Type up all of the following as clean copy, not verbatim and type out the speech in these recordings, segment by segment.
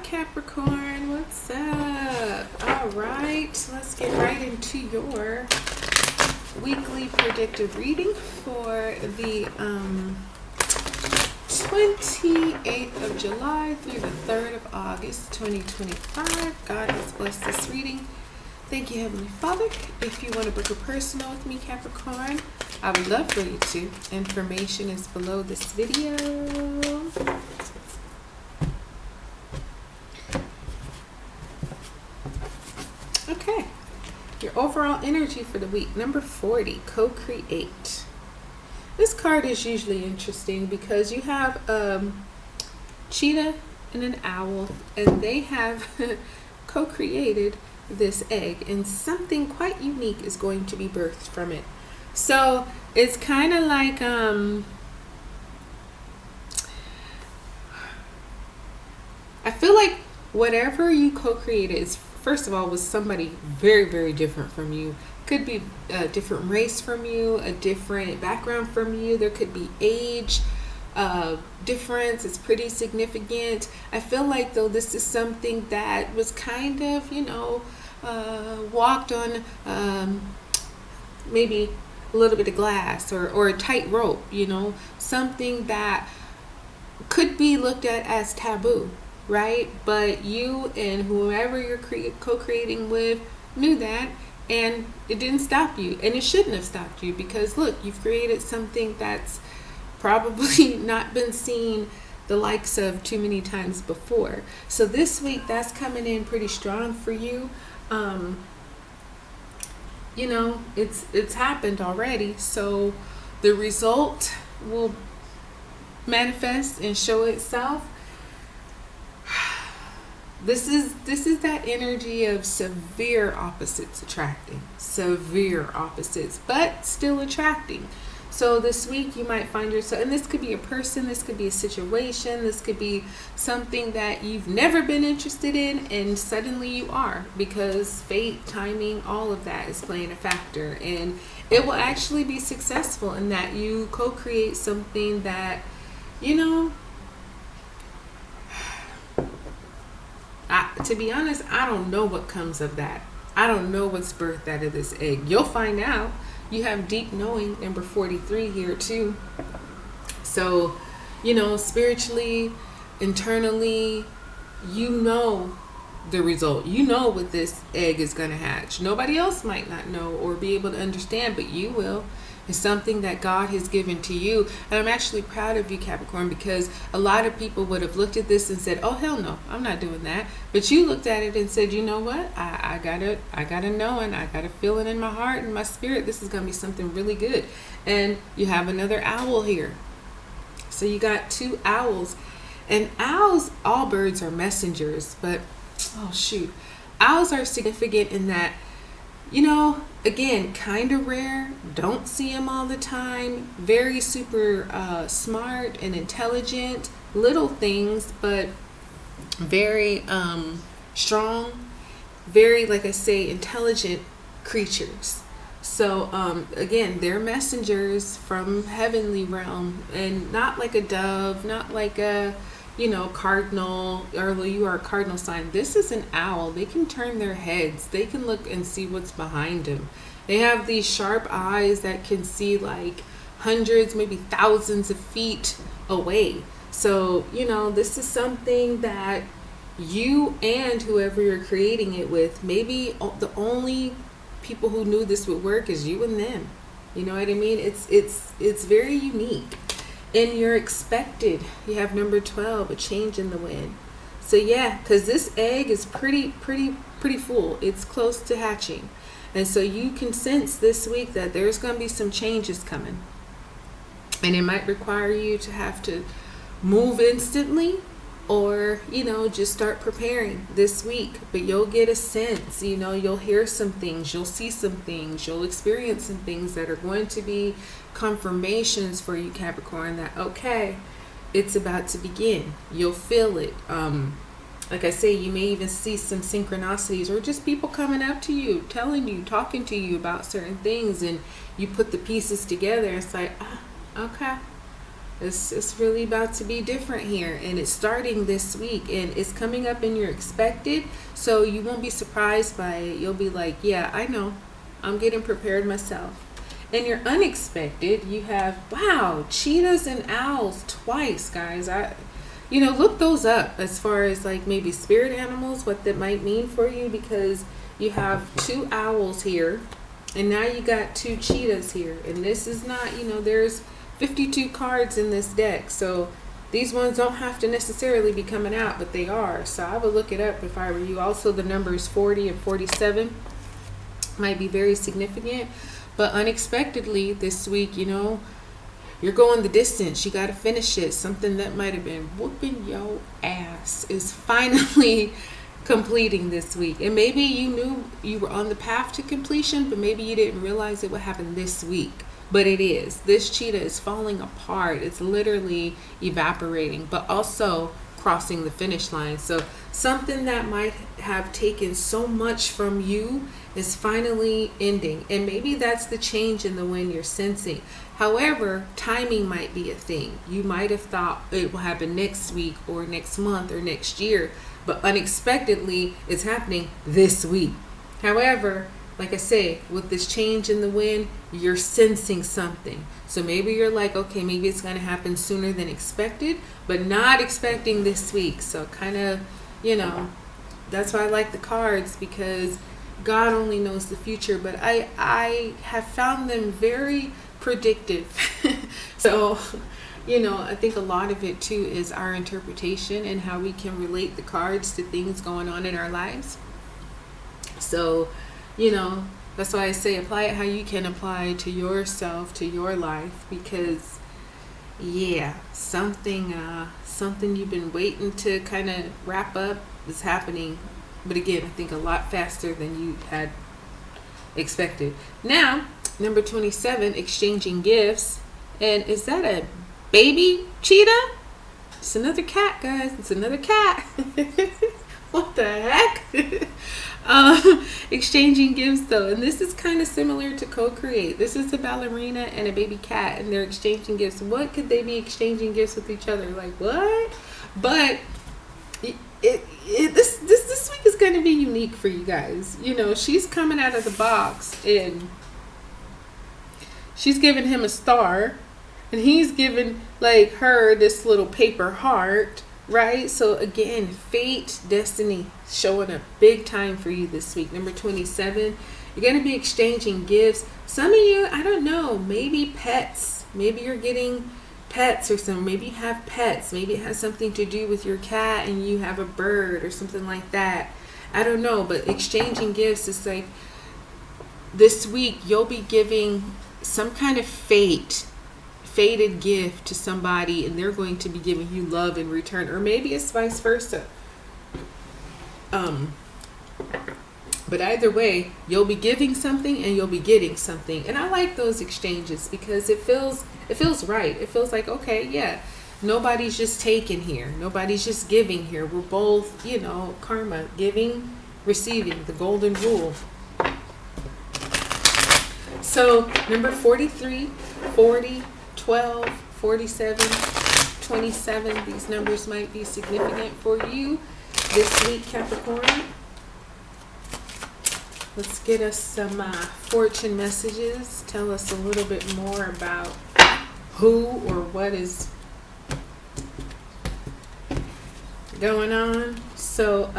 Capricorn, what's up? All right, let's get right into your weekly predictive reading for the 28th of July through the 3rd of August 2025. God has blessed this reading. Thank you, Heavenly Father. If you want to book a personal with me, Capricorn, I would love for you to. Information is below this video. Okay, your overall energy for the week, number 40, co-create. This card is usually interesting because you have a cheetah and an owl, and they have co-created this egg, and something quite unique is going to be birthed from it. So it's kind of like I feel like whatever you co-created is, first of all, was somebody very, very different from you. Could be a different race from you, a different background from you. There could be age difference. It's pretty significant. I feel like, though, this is something that was kind of, walked on maybe a little bit of glass or a tight rope, something that could be looked at as taboo. Right? But you and whoever you're co-creating with knew that, and it didn't stop you, and it shouldn't have stopped you, because look, you've created something that's probably not been seen the likes of too many times before. So this week, that's coming in pretty strong for you. It's happened already, so the result will manifest and show itself. This is that energy of severe opposites attracting. Severe opposites, but still attracting. So this week you might find yourself, and this could be a person, this could be a situation, this could be something that you've never been interested in, and suddenly you are, because fate, timing, all of that is playing a factor. And it will actually be successful in that you co-create something that, to be honest, I don't know what comes of that. I don't know what's birthed out of this egg. You'll find out. You have deep knowing, number 43 here too. So, spiritually, internally, the result. You know what this egg is going to hatch. Nobody else might not know or be able to understand, but you will. It's something that God has given to you. And I'm actually proud of you, Capricorn, because a lot of people would have looked at this and said, oh, hell no, I'm not doing that. But you looked at it and said, you know what? I got a knowing, I got a feeling in my heart and my spirit. This is going to be something really good. And you have another owl here. So you got two owls. And owls, all birds are messengers, but, owls are significant in that, again, kind of rare, don't see them all the time, very super smart and intelligent, little things, but very strong, very, like I say, intelligent creatures. So again, they're messengers from heavenly realm, and not like a dove, not like a cardinal, or you are a cardinal sign. This is an owl. They can turn their heads. They can look and see what's behind them. They have these sharp eyes that can see like hundreds, maybe thousands of feet away. So, this is something that you and whoever you're creating it with, maybe the only people who knew this would work is you and them. You know what I mean? It's very unique. And you're expected. You have number 12, a change in the wind. So yeah, because this egg is pretty full. It's close to hatching. And so you can sense this week that there's going to be some changes coming. And it might require you to have to move instantly, or, just start preparing this week. But you'll get a sense, you'll hear some things, you'll see some things, you'll experience some things that are going to be confirmations for you, Capricorn, that, okay, it's about to begin. You'll feel it. Like I say, you may even see some synchronicities, or just people coming up to you, telling you, talking to you about certain things, and you put the pieces together. It's like, okay, It's really about to be different here, and it's starting this week, and it's coming up in your expected, so you won't be surprised by it. You'll be like, yeah, I know, I'm getting prepared myself. And your unexpected, you have, wow, cheetahs and owls twice, guys. Look those up as far as like maybe spirit animals, what that might mean for you, because you have 2 owls here, and now you got 2 cheetahs here, and this is not, there's 52 cards in this deck, so these ones don't have to necessarily be coming out, but they are. So I would look it up if I were you. Also, the numbers 40 and 47 might be very significant. But unexpectedly this week, you're going the distance. You got to finish it. Something that might have been whooping your ass is finally completing this week. And maybe you knew you were on the path to completion, but maybe you didn't realize it would happen this week. But it is. This cheetah is falling apart. It's literally evaporating, but also crossing the finish line. So something that might have taken so much from you is finally ending. And maybe that's the change in the wind you're sensing. However, timing might be a thing. You might have thought it will happen next week or next month or next year, but unexpectedly it's happening this week. However, like I say, with this change in the wind, you're sensing something. So maybe you're like, okay, maybe it's going to happen sooner than expected, but not expecting this week. So kind of, that's why I like the cards, because God only knows the future, but I have found them very predictive. So, I think a lot of it too is our interpretation and how we can relate the cards to things going on in our lives. So, that's why I say apply it how you can apply to yourself, to your life, because something you've been waiting to kind of wrap up is happening. But again, I think a lot faster than you had expected. Now, number 27, exchanging gifts. And is that a baby cheetah? It's another cat, guys. It's another cat. What the heck? Exchanging gifts, though, and this is kind of similar to co-create. This is a ballerina and a baby cat, and they're exchanging gifts. What could they be exchanging gifts with each other? Like what? But this week is going to be unique for you guys. She's coming out of the box, and she's giving him a star, and he's giving like her this little paper heart. Right? So again, fate, destiny showing up big time for you this week. Number 27, you're going to be exchanging gifts. Some of you, I don't know, maybe pets. Maybe you're getting pets or something. Maybe you have pets. Maybe it has something to do with your cat and you have a bird or something like that. I don't know, but exchanging gifts is like this week you'll be giving some kind of fated gift to somebody, and they're going to be giving you love in return, or maybe it's vice versa. But either way, you'll be giving something and you'll be getting something, and I like those exchanges because it feels right. It feels like, okay, yeah, nobody's just taking here, nobody's just giving here. We're both, karma, giving, receiving, the golden rule. So number 43, 40, 12, 47, 27, these numbers might be significant for you this week, Capricorn. Let's get us some fortune messages. Tell us a little bit more about who or what is going on. So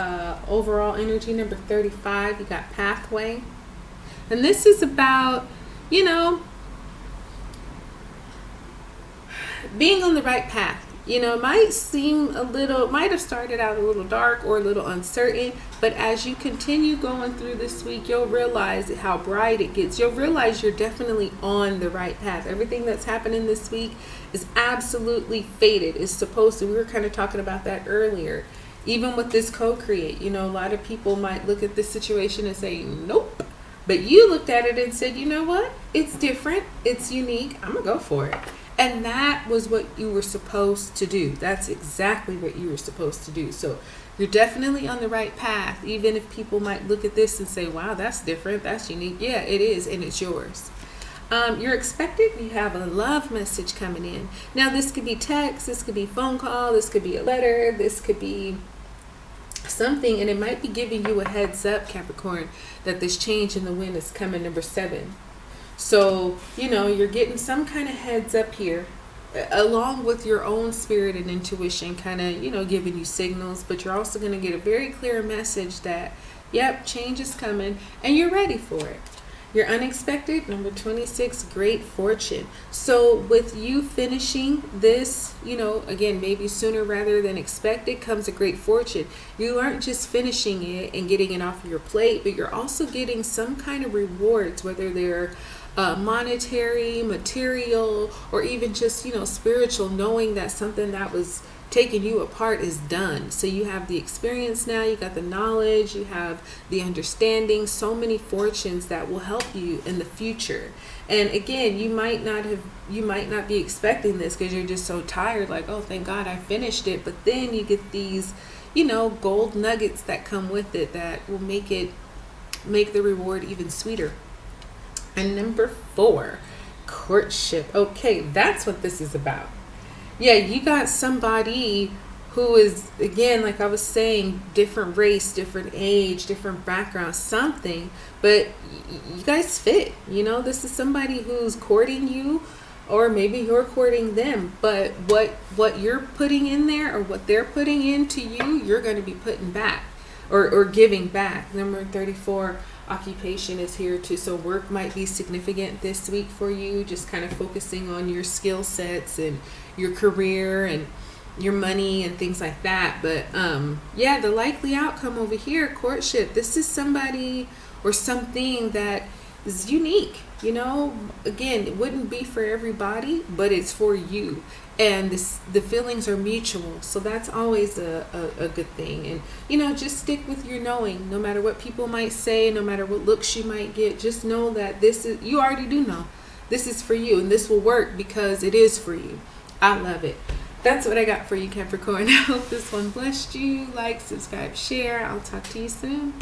overall energy, number 35, you got pathway. And this is about, being on the right path. Might have started out a little dark or a little uncertain, but as you continue going through this week, you'll realize how bright it gets. You'll realize you're definitely on the right path. Everything that's happening this week is absolutely fated. It's supposed to. We were kind of talking about that earlier. Even with this co-create, a lot of people might look at this situation and say, nope. But you looked at it and said, you know what? It's different. It's unique. I'm going to go for it. And that was what you were supposed to do. That's exactly what you were supposed to do. So you're definitely on the right path, even if people might look at this and say, wow, that's different. That's unique. Yeah, it is. And it's yours. You're expected. You have a love message coming in. Now, this could be text, this could be phone call, this could be a letter, this could be something, and it might be giving you a heads up, Capricorn, that this change in the wind is coming, number 7. So, you're getting some kind of heads up here, along with your own spirit and intuition kind of, giving you signals, but you're also going to get a very clear message that, yep, change is coming, and you're ready for it. Your unexpected, number 26, great fortune. So with you finishing this, again, maybe sooner rather than expected, comes a great fortune. You aren't just finishing it and getting it off of your plate, but you're also getting some kind of rewards, whether they're monetary, material, or even just, spiritual, knowing that something that was taking you apart is done. So you have the experience now, you got the knowledge, you have the understanding, so many fortunes that will help you in the future. And again, you might not be expecting this because you're just so tired, like, oh, thank God I finished it. But then you get these, gold nuggets that come with it that will make the reward even sweeter. And number 4, courtship. Okay, that's what this is about. Yeah, you got somebody who is, again, like I was saying, different race, different age, different background, something, but you guys fit. This is somebody who's courting you, or maybe you're courting them, but what you're putting in there or what they're putting into you, you're going to be putting back or giving back. Number 34, occupation is here too. So work might be significant this week for you, just kind of focusing on your skill sets and your career and your money and things like that. But yeah, the likely outcome over here, courtship, this is somebody or something that is unique. Again, it wouldn't be for everybody, but it's for you, and the feelings are mutual, so that's always a good thing. And just stick with your knowing, no matter what people might say, no matter what looks you might get, just know that you already do know this is for you, and this will work because it is for you. I love it. That's what I got for you, Capricorn. I hope this one blessed you. Like, subscribe, share. I'll talk to you soon.